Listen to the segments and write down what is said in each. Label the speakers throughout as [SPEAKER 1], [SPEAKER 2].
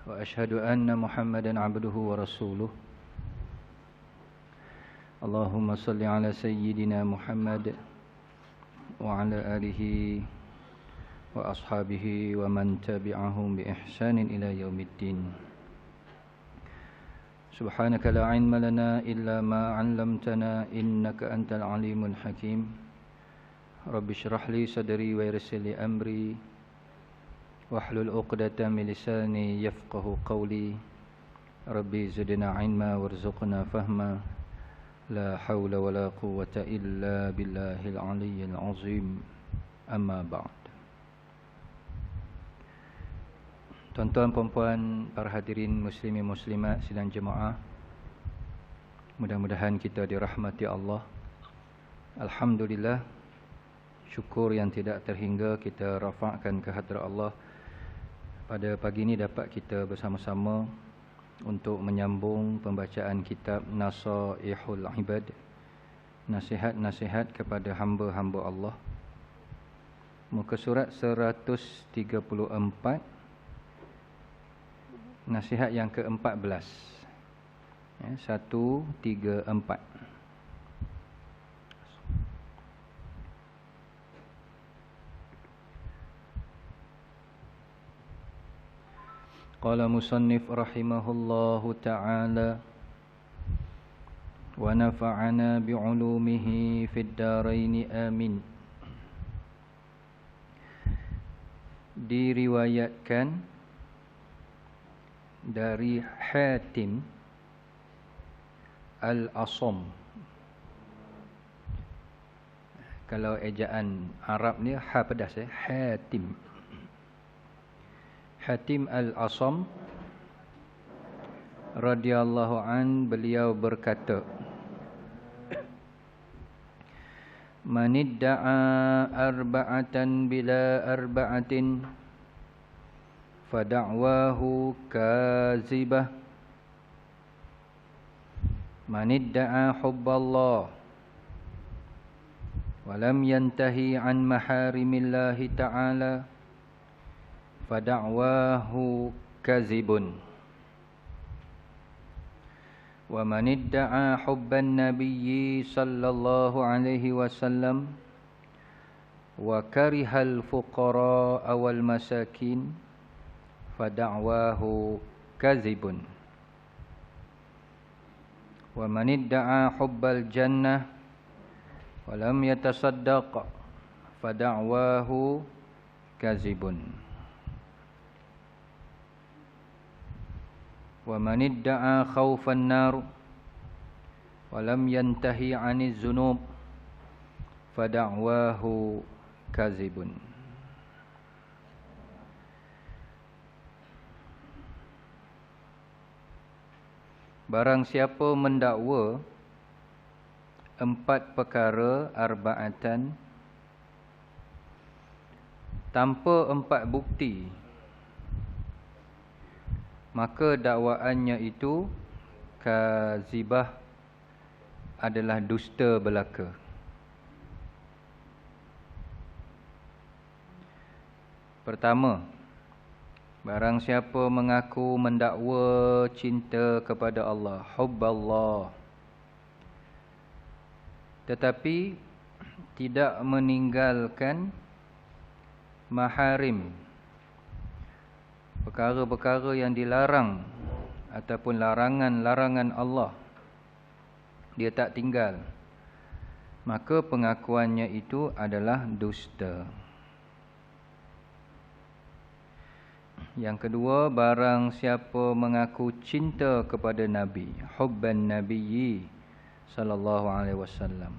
[SPEAKER 1] وأشهد أن محمدا عبده ورسوله اللهم صل على سيدنا محمد وعلى آله وأصحابه ومن تبعهم بإحسان إلى يوم الدين سبحانك لا علم لنا إلا ما علمتنا إنك أنت العليم الحكيم رب اشرح لي صدري ويسر لي أمري واحلل عقدة من لساني يفقه قولي ربي زدنا علما وارزقنا فهما لا حول ولا قوة إلا بالله العلي العظيم أما بعد. Tuan-tuan, puan-puan, para hadirin muslimin muslimat sidang jemaah, mudah-mudahan kita dirahmati Allah. Alhamdulillah, syukur yang tidak terhingga kita rafa'kan ke hadrat Allah. Pada pagi ini dapat kita bersama-sama untuk menyambung pembacaan kitab Nasaihul Ibad, nasihat-nasihat kepada hamba-hamba Allah. Muka surat 134, nasihat yang ke-14. 134. Qala musannif rahimahullahu ta'ala wa nafa'ana bi'ulumihi fid daraini amin. Diriwayatkan dari Hatim Al-Asam. Kalau ejaan Arab ni ha pedas Hatim. Hatim Al-Asam radhiyallahu an, beliau berkata, manidda'a arba'atan bila arba'atin fada'wahu kazibah, manidda'a hubballah walam yantahi an maharimillahi ta'ala fada'wahu kazibun, wa manidda'a hubban nabiyyi sallallahu alaihi wasallam wa karihal fuqara wal masakin fada'wahu kazibun, wa man idda'a hubbal jannah wa lam yatasaddaq fada'wahu kazibun, wa man idda'a khawfan nar wa lam yantahi 'aniz zunub fada'wahu kazibun. Barang siapa mendakwa 4 perkara arba'atan tanpa 4 bukti, maka dakwaannya itu kazibah, adalah dusta belaka. Pertama, barang siapa mengaku mendakwa cinta kepada Allah, hubballah, tetapi tidak meninggalkan maharim, perkara-perkara yang dilarang ataupun larangan-larangan Allah, dia tak tinggal, maka pengakuannya itu adalah dusta. Yang kedua, barang siapa mengaku cinta kepada Nabi, hubban nabiyyi sallallahu alaihi wasallam,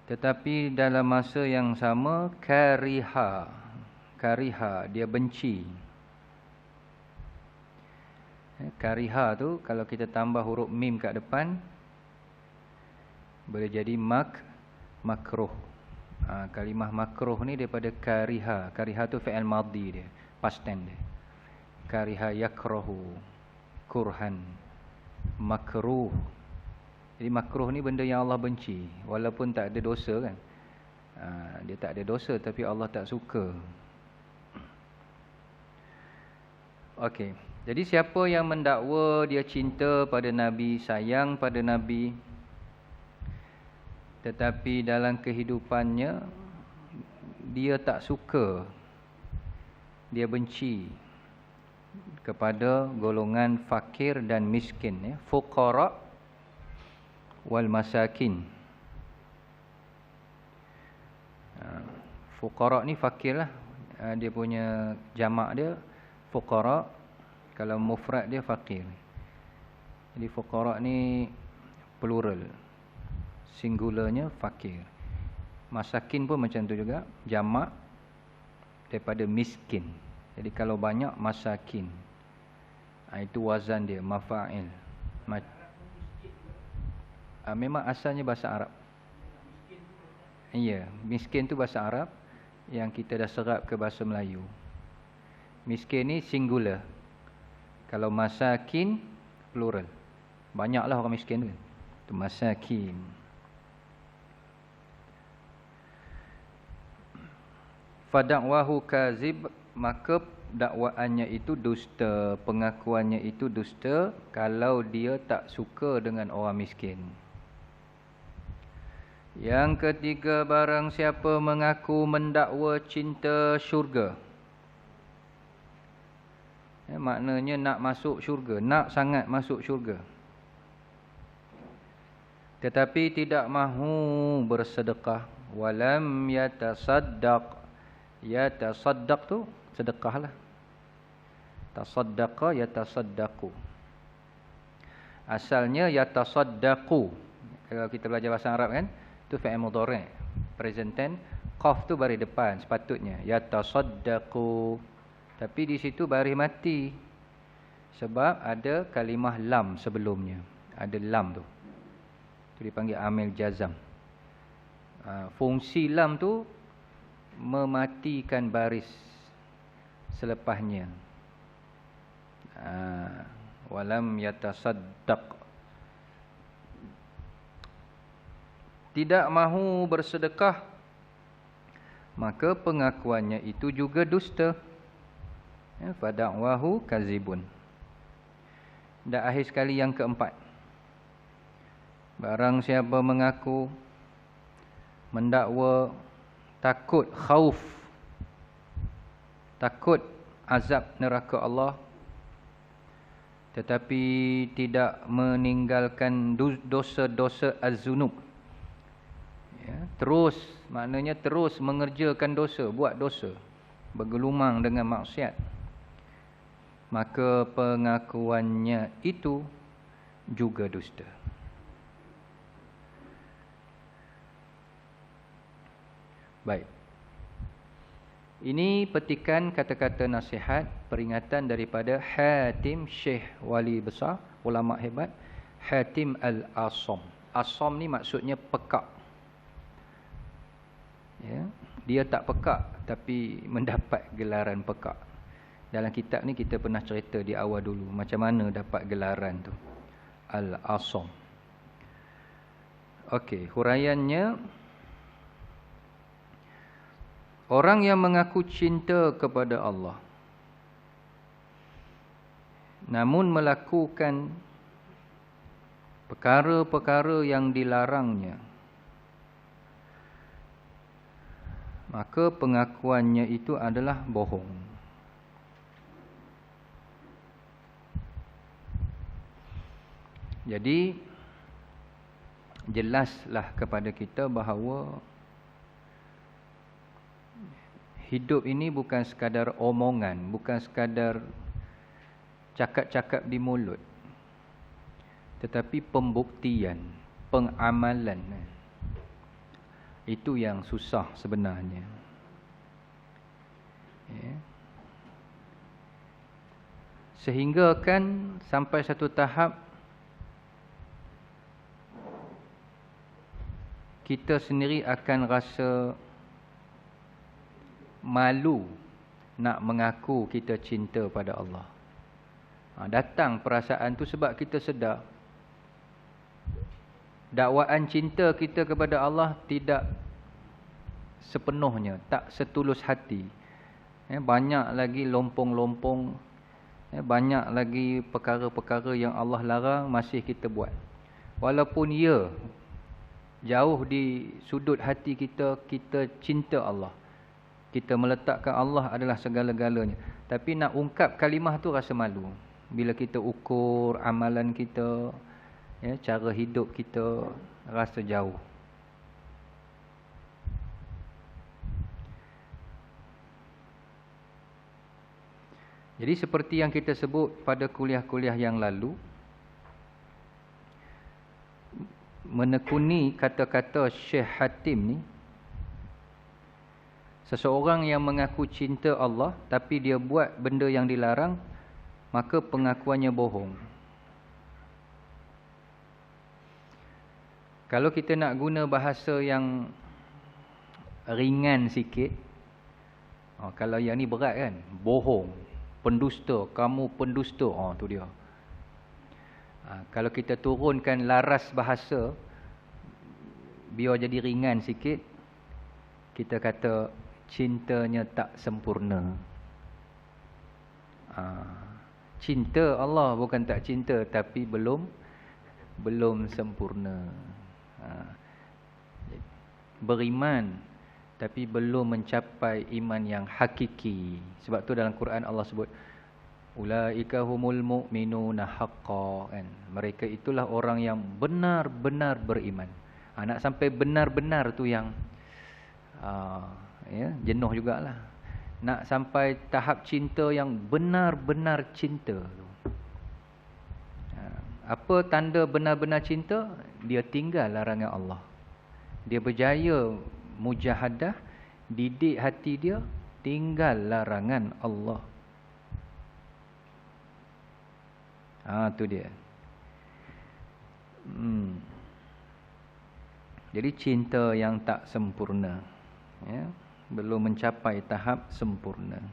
[SPEAKER 1] tetapi dalam masa yang sama kariha, dia benci. Kariha tu kalau kita tambah huruf mim kat depan boleh jadi makruh. Kalimah makruh ni daripada kariha. Kariha tu fi'il madhi dia, past tense dia. Kariha yakrahu, kurhan, makruh. Jadi makruh ni benda yang Allah benci, walaupun tak ada dosa kan. Dia tak ada dosa tapi Allah tak suka. Okey. Jadi siapa yang mendakwa dia cinta pada Nabi, sayang pada Nabi, tetapi dalam kehidupannya dia tak suka, dia benci kepada golongan fakir dan miskin, ya, fuqara wal masakin. Fuqara ni fakir lah, dia punya jamak dia fuqara, kalau mufrad dia fakir. Jadi fuqara ni plural, singularnya fakir. Masakin pun macam tu juga, jamak daripada miskin. Jadi kalau banyak masakin, itu wazan dia mafa'il. Memang asalnya bahasa Arab. Ya, miskin tu bahasa Arab yang kita dah serap ke bahasa Melayu. Miskin ni singular. Kalau masakin plural. Banyaklah orang miskin tu. Itu masakin. Fada'wahu kazib, maka dakwaannya itu dusta, pengakuannya itu dusta kalau dia tak suka dengan orang miskin. Yang ketiga, barang siapa mengaku mendakwa cinta syurga, maknanya nak masuk syurga, nak sangat masuk syurga, tetapi tidak mahu bersedekah. Walam yatasaddaq. Yatasaddaq tu sedekah lah. Tasaddaqa yatasaddaqu. Asalnya yatasaddaqu. Kalau kita belajar bahasa Arab kan, tu fi'il mudhari', present tense, qaf tu baris depan sepatutnya, yatasaddaqu. Tapi di situ baris mati sebab ada kalimah lam sebelumnya. Ada lam tu. Tu dipanggil amil jazam. Fungsi lam tu mematikan baris selepasnya. Walam yatasaddaq. Tidak mahu bersedekah, maka pengakuannya itu juga dusta. Fada'wahu kazibun. Dan akhir sekali yang keempat, barang siapa mengaku mendakwa takut khauf, takut azab neraka Allah, tetapi tidak meninggalkan dosa-dosa az-zunub, ya, terus, maknanya terus mengerjakan dosa, buat dosa, bergelumang dengan maksiat, maka pengakuannya itu juga dusta. Baik. Ini petikan kata-kata nasihat, peringatan daripada Hatim, Syekh Wali Besar, ulama hebat, Hatim Al-Asam. Asam ni maksudnya pekak. Ya, dia tak pekak tapi mendapat gelaran pekak. Dalam kitab ni kita pernah cerita di awal dulu macam mana dapat gelaran tu. Al-Asam. Okey, huraiannya, orang yang mengaku cinta kepada Allah namun melakukan perkara-perkara yang dilarangnya, maka pengakuannya itu adalah bohong. Jadi jelaslah kepada kita bahawa hidup ini bukan sekadar omongan, bukan sekadar cakap-cakap di mulut, tetapi pembuktian, pengamalan. Itu yang susah sebenarnya. Ya. Sehingga kan sampai satu tahap kita sendiri akan rasa malu nak mengaku kita cinta pada Allah. Datang perasaan tu sebab kita sedar dakwaan cinta kita kepada Allah tidak sepenuhnya, tak setulus hati. Banyak lagi lompong-lompong Banyak lagi perkara-perkara yang Allah larang masih kita buat. Walaupun jauh di sudut hati kita, kita cinta Allah. Kita meletakkan Allah adalah segala-galanya. Tapi nak ungkap kalimah tu rasa malu. Bila kita ukur amalan kita, cara hidup kita, rasa jauh. Jadi seperti yang kita sebut pada kuliah-kuliah yang lalu, menekuni kata-kata Syekh Hatim ni, seseorang yang mengaku cinta Allah tapi dia buat benda yang dilarang, maka pengakuannya bohong. Kalau kita nak guna bahasa yang ringan sikit, kalau yang ni berat kan, bohong, pendusta, kamu pendusta, tu dia. Kalau kita turunkan laras bahasa biar jadi ringan sikit, kita kata cintanya tak sempurna. Cinta Allah bukan tak cinta, tapi belum sempurna. Beriman tapi belum mencapai iman yang hakiki. Sebab tu dalam Quran Allah sebut ulaika humul mu'minuna haqqan, kan? Mereka itulah orang yang benar-benar beriman. Nak sampai benar-benar tu yang jenuh jugalah. Nak sampai tahap cinta yang benar-benar cinta tu. Apa tanda benar-benar cinta? Dia tinggal larangan Allah. Dia berjaya mujahadah, didik hati dia tinggal larangan Allah. Tu dia. Jadi cinta yang tak sempurna, belum mencapai tahap sempurna.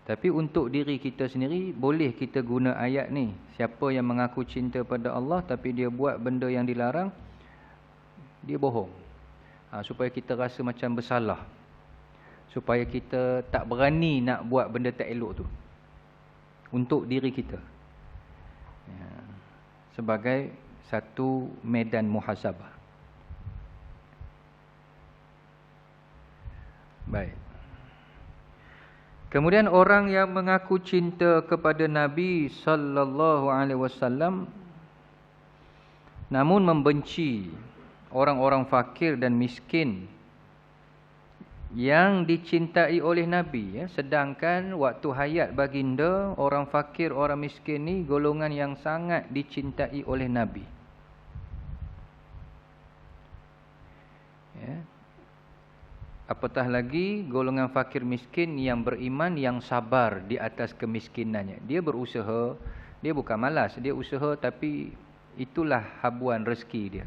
[SPEAKER 1] Tapi untuk diri kita sendiri, boleh kita guna ayat ni. Siapa yang mengaku cinta pada Allah tapi dia buat benda yang dilarang, dia bohong. Supaya kita rasa macam bersalah. Supaya kita tak berani nak buat benda tak elok tu. Untuk diri kita. Sebagai satu medan muhasabah. Baik. Kemudian orang yang mengaku cinta kepada Nabi sallallahu alaihi wasallam namun membenci orang-orang fakir dan miskin yang dicintai oleh Nabi, sedangkan waktu hayat baginda orang fakir, orang miskin ni golongan yang sangat dicintai oleh Nabi. Apatah lagi golongan fakir miskin yang beriman, yang sabar di atas kemiskinannya. Dia berusaha, dia bukan malas, dia usaha, tapi itulah habuan rezeki dia.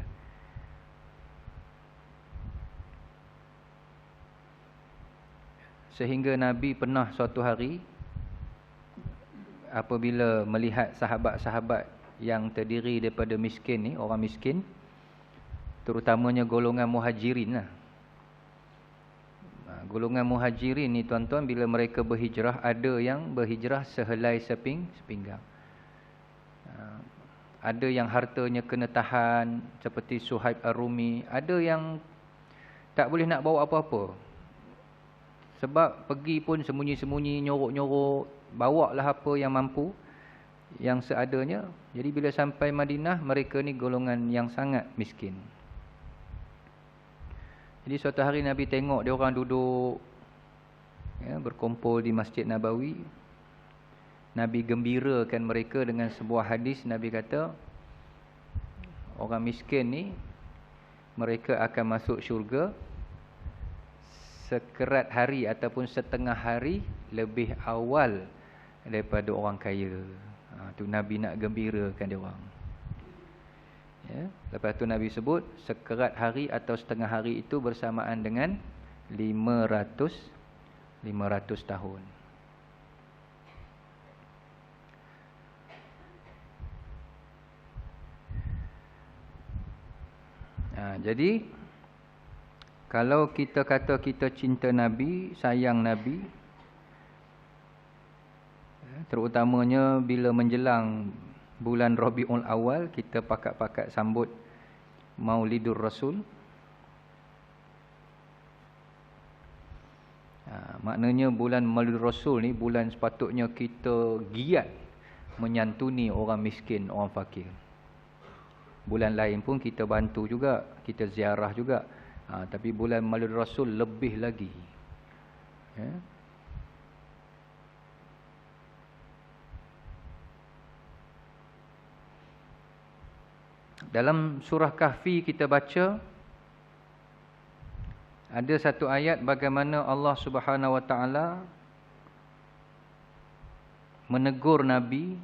[SPEAKER 1] Sehingga Nabi pernah suatu hari apabila melihat sahabat-sahabat yang terdiri daripada miskin ni, orang miskin, terutamanya golongan muhajirin lah. Golongan muhajirin ni tuan-tuan, bila mereka berhijrah, ada yang berhijrah sehelai sepinggang. Ada yang hartanya kena tahan seperti Suhaib Ar-Rumi. Ada yang tak boleh nak bawa apa-apa. Sebab pergi pun sembunyi-sembunyi, nyorok-nyorok, bawalah apa yang mampu, yang seadanya. Jadi bila sampai Madinah, mereka ni golongan yang sangat miskin. Jadi suatu hari Nabi tengok dia orang duduk, berkumpul di Masjid Nabawi. Nabi gembirakan mereka dengan sebuah hadis. Nabi kata, orang miskin ni, mereka akan masuk syurga sekerat hari ataupun setengah hari lebih awal daripada orang kaya. Tu Nabi nak gembirakan dia orang. Lepas tu Nabi sebut sekerat hari atau setengah hari itu bersamaan dengan 500 tahun. Jadi Kalau kita kata kita cinta Nabi, sayang Nabi, terutamanya bila menjelang bulan Rabiul Awal, kita pakat-pakat sambut Maulidur Rasul. Maknanya bulan Maulidur Rasul ni bulan sepatutnya kita giat menyantuni orang miskin, orang fakir. Bulan lain pun kita bantu juga, kita ziarah juga. Tapi bulan Maulidur Rasul lebih lagi. Ya. Dalam surah Kahfi kita baca ada satu ayat bagaimana Allah Subhanahu Wa Taala menegur Nabi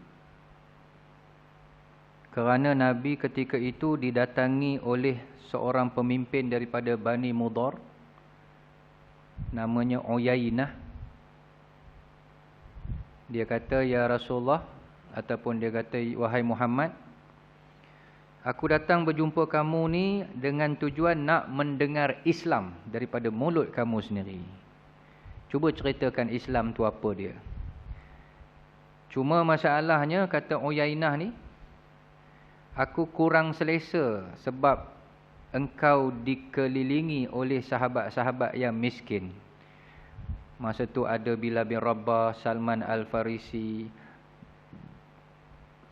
[SPEAKER 1] kerana Nabi ketika itu didatangi oleh seorang pemimpin daripada Bani Mudhar, namanya Uyainah. Dia kata, ya Rasulullah, ataupun dia kata, wahai Muhammad, aku datang berjumpa kamu ni dengan tujuan nak mendengar Islam daripada mulut kamu sendiri. Cuba ceritakan Islam tu apa dia. Cuma masalahnya, kata Uyainah ni, aku kurang selesa sebab engkau dikelilingi oleh sahabat-sahabat yang miskin. Masa tu ada Bilal bin Rabah, Salman Al-Farisi,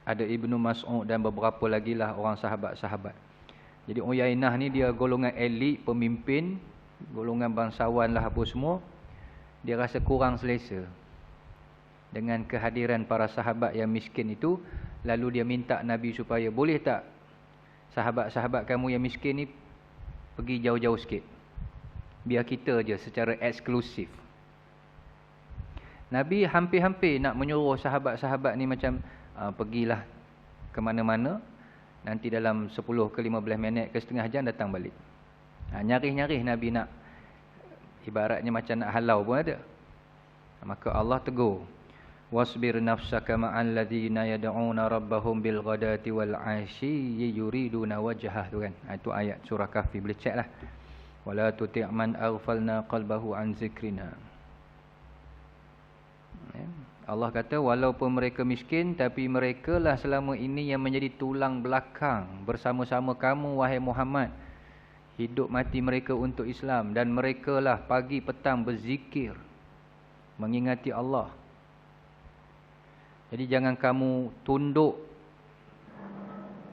[SPEAKER 1] ada Ibnu Mas'ud dan beberapa lagi lah orang sahabat-sahabat. Jadi Uyainah ni dia golongan elit, pemimpin, golongan bangsawan lah apa semua. Dia rasa kurang selesa dengan kehadiran para sahabat yang miskin itu. Lalu dia minta Nabi supaya boleh tak sahabat-sahabat kamu yang miskin ni pergi jauh-jauh sikit. Biar kita je secara eksklusif. Nabi hampir-hampir nak menyuruh sahabat-sahabat ni macam pergilah ke mana-mana. Nanti dalam 10 ke 15 minit ke setengah jam datang balik. Nyarih-nyarih Nabi nak. Ibaratnya macam nak halau pun ada. Maka Allah tegur. Wasbir nafsaka ma'al ladzina yad'una rabbahum bil ghadati wal 'ashyi yuriduna wajhah tu kan. Itu ayat surah Kahfi, boleh cek lah. Wala tuti' man aghfalna qalbahu an zikrina. Allah kata walaupun mereka miskin, tapi mereka lah selama ini yang menjadi tulang belakang bersama-sama kamu wahai Muhammad. Hidup mati mereka untuk Islam, dan mereka lah pagi petang berzikir mengingati Allah. Jadi jangan kamu tunduk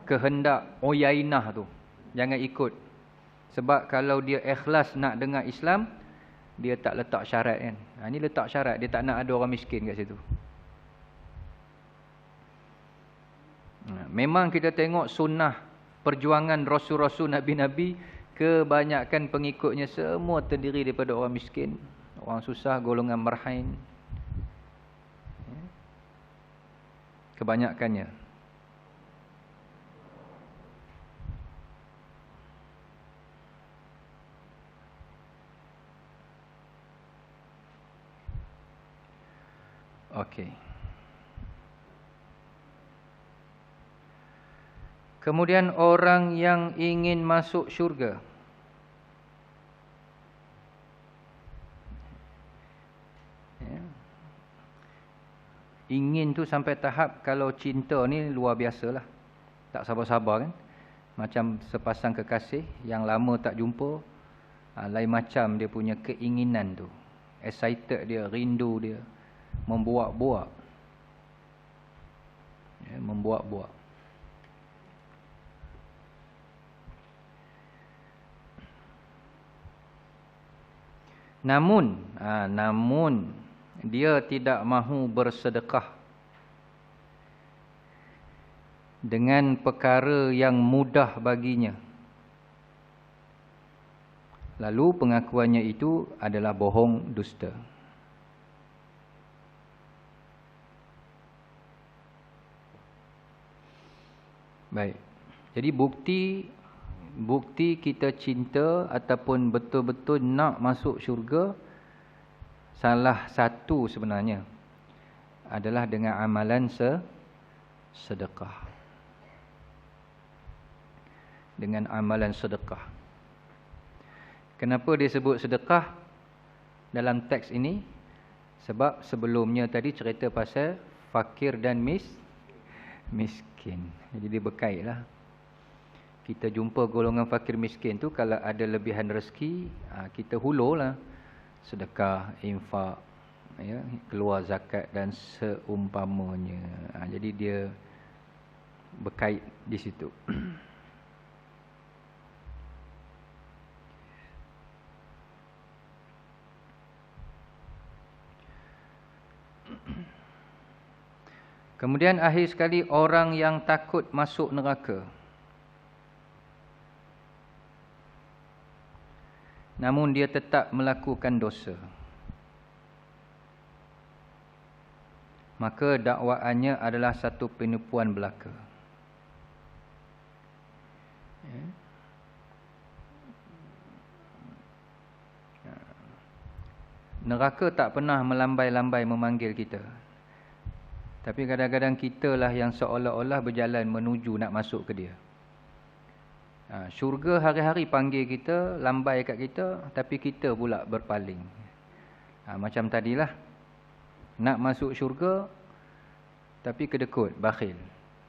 [SPEAKER 1] kehendak Uyainah tu. Jangan ikut. Sebab kalau dia ikhlas nak dengar Islam, dia tak letak syarat kan. Ini letak syarat, dia tak nak ada orang miskin kat situ. Memang kita tengok sunnah perjuangan Rasul-Rasul, Nabi-Nabi, kebanyakan pengikutnya semua terdiri daripada orang miskin, orang susah, golongan marhain. Kebanyakannya. Okey. Kemudian orang yang ingin masuk syurga. Ingin tu sampai tahap kalau cinta ni luar biasa lah. Tak sabar-sabar kan. Macam sepasang kekasih yang lama tak jumpa. Lain macam dia punya keinginan tu. Excited dia, rindu dia. Membuak-buak. Membuak-buak. Namun dia tidak mahu bersedekah dengan perkara yang mudah baginya. Lalu pengakuannya itu adalah bohong, dusta. Baik. Jadi bukti kita cinta ataupun betul-betul nak masuk syurga, salah satu sebenarnya adalah dengan amalan sedekah. Dengan amalan sedekah. Kenapa dia sebut sedekah dalam teks ini? Sebab sebelumnya tadi cerita pasal fakir dan miskin. Jadi dia berkaitlah. Kita jumpa golongan fakir miskin tu, kalau ada lebihan rezeki, kita hulurlah sedekah, infak, ya, keluar zakat dan seumpamanya. Jadi dia berkait di situ. Kemudian akhir sekali, orang yang takut masuk neraka namun dia tetap melakukan dosa, maka dakwaannya adalah satu penipuan belaka. Neraka tak pernah melambai-lambai memanggil kita. Tapi kadang-kadang kitalah yang seolah-olah berjalan menuju nak masuk ke dia. Syurga hari-hari panggil kita, lambai kat kita, tapi kita pula berpaling. Macam tadilah, nak masuk syurga, tapi kedekut, bakhil.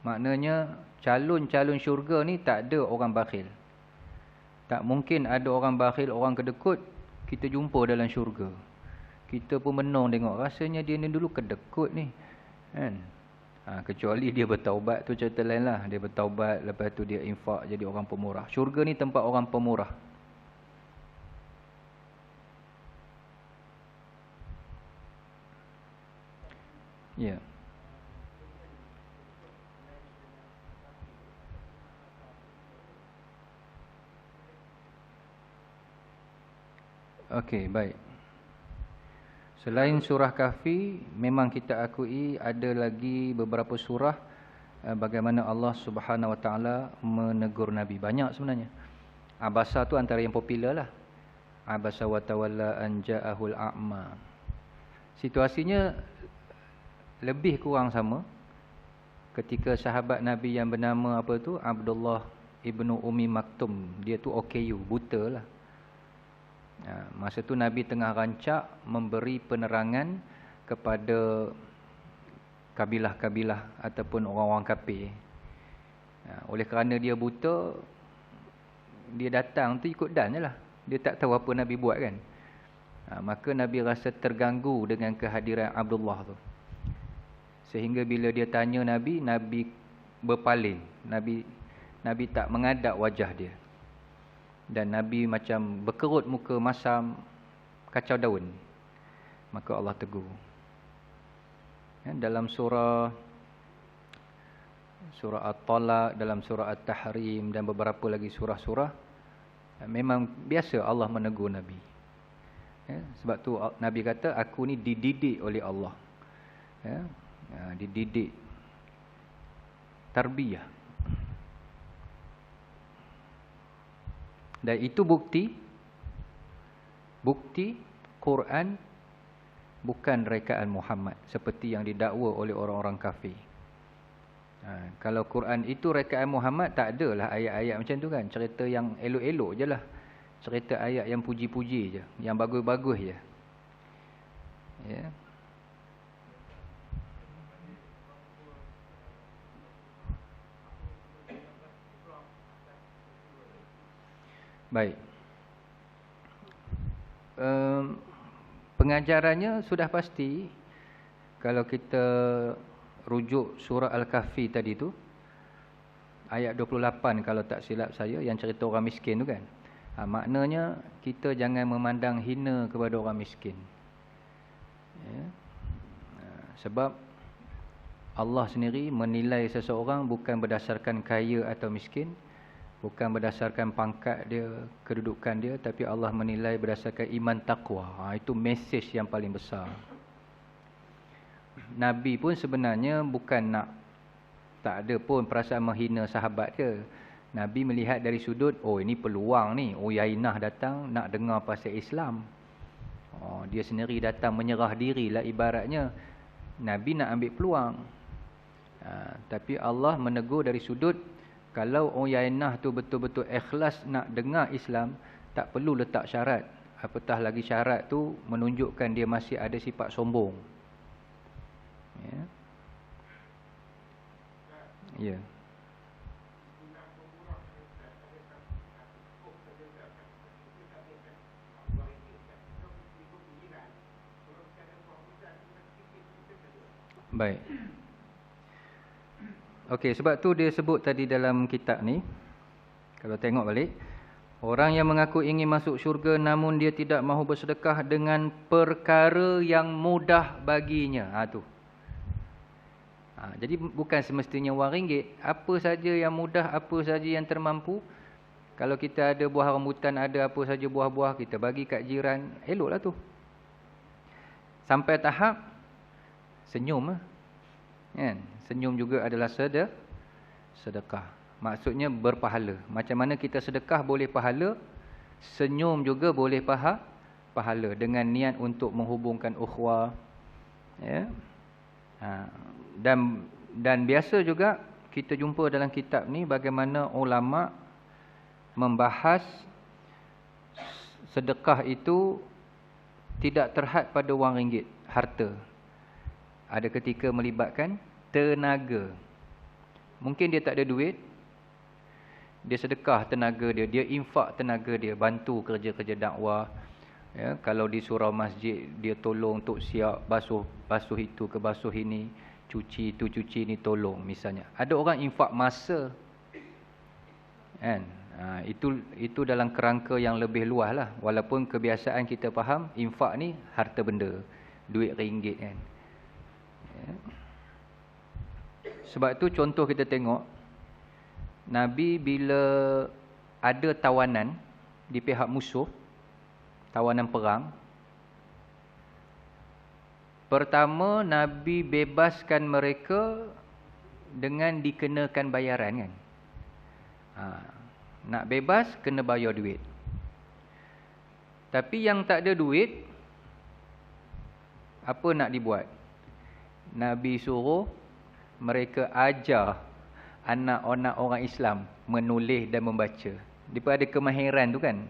[SPEAKER 1] Maknanya calon-calon syurga ni tak ada orang bakhil. Tak mungkin ada orang bakhil, orang kedekut, kita jumpa dalam syurga. Kita pun menong tengok, rasanya dia ni dulu kedekut ni. Kan? Kecuali dia bertaubat, tu cerita lain lah. Dia bertaubat, lepas tu dia infak jadi orang pemurah. Syurga ni tempat orang pemurah. Ya. Yeah. Okey, baik. Selain surah Kahfi, memang kita akui ada lagi beberapa surah bagaimana Allah Subhanahu Wa Taala menegur Nabi. Banyak sebenarnya. Abasa tu antara yang popular lah. Abasa wa tawalla an ja'ahul a'ma. Situasinya lebih kurang sama ketika sahabat Nabi yang bernama apa tu, Abdullah ibnu Ummi Maktum. Dia tu OKU, buta lah. Masa tu Nabi tengah rancak memberi penerangan kepada kabilah-kabilah ataupun orang-orang kafir. Oleh kerana dia buta, dia datang tu ikut dan je lah. Dia tak tahu apa Nabi buat kan. Maka Nabi rasa terganggu dengan kehadiran Abdullah tu. Sehingga bila dia tanya Nabi, Nabi berpaling. Nabi tak menghadap wajah dia. Dan Nabi macam berkerut muka, masam kacau daun. Maka Allah tegur. Dalam surah At-Talaq, dalam surah At-Tahrim dan beberapa lagi surah-surah, memang biasa Allah menegur Nabi. Sebab tu Nabi kata, aku ni dididik oleh Allah. Dididik. Tarbiyah. Dan itu bukti Quran bukan rekaan Muhammad seperti yang didakwa oleh orang-orang kafir. Kalau Quran itu rekaan Muhammad, tak adalah ayat-ayat macam tu kan. Cerita yang elok-elok je lah. Cerita ayat yang puji-puji je, yang bagus-bagus je. Ya. Baik. Pengajarannya sudah pasti. Kalau kita rujuk surah Al-Kahfi tadi tu, ayat 28 kalau tak silap saya, yang cerita orang miskin tu kan. Maknanya kita jangan memandang hina kepada orang miskin. Ya. Sebab Allah sendiri menilai seseorang bukan berdasarkan kaya atau miskin, bukan berdasarkan pangkat dia, kedudukan dia, tapi Allah menilai berdasarkan iman taqwa. Itu mesej yang paling besar. Nabi pun sebenarnya bukan nak, tak ada pun perasaan menghina sahabat dia. Nabi melihat dari sudut, oh ini peluang ni. Oh Yainah datang nak dengar pasal Islam. Dia sendiri datang menyerah diri lah ibaratnya. Nabi nak ambil peluang. Tapi Allah menegur dari sudut, kalau Yainah tu betul-betul ikhlas nak dengar Islam, Tak perlu letak syarat. Apatah lagi syarat tu menunjukkan dia masih ada sifat sombong. Ya. Ya. Baik. Okey, sebab tu dia sebut tadi dalam kitab ni, kalau tengok balik, orang yang mengaku ingin masuk syurga namun dia tidak mahu bersedekah dengan perkara yang mudah baginya. Tu. Jadi bukan semestinya RM1. Apa saja yang mudah, apa saja yang termampu. Kalau kita ada buah rambutan, ada apa saja buah-buah, kita bagi kat jiran, eloklah tu. Sampai tahap senyum. Kan? Senyum juga adalah sedekah. Maksudnya berpahala. Macam mana kita sedekah boleh pahala, senyum juga boleh pahala dengan niat untuk menghubungkan ukhuwah. Ya. Dan biasa juga kita jumpa dalam kitab ni bagaimana ulama membahas sedekah itu tidak terhad pada wang ringgit, harta. Ada ketika melibatkan tenaga. Mungkin dia tak ada duit, dia sedekah tenaga dia, dia infak tenaga dia, bantu kerja-kerja dakwah. Ya, kalau di surau masjid, dia tolong untuk siap basuh itu ke basuh ini, cuci itu cuci ini, tolong misalnya. Ada orang infak masa. Kan? Itu dalam kerangka yang lebih luas lah. Walaupun kebiasaan kita faham, infak ni harta benda, duit ringgit kan. Ya. Sebab tu contoh kita tengok, Nabi bila ada tawanan di pihak musuh, tawanan perang, pertama Nabi bebaskan mereka dengan dikenakan bayaran kan. Nak bebas kena bayar duit. Tapi yang tak ada duit, apa nak dibuat? Nabi suruh mereka ajar anak-anak orang Islam menulis dan membaca. Dia ada kemahiran tu kan.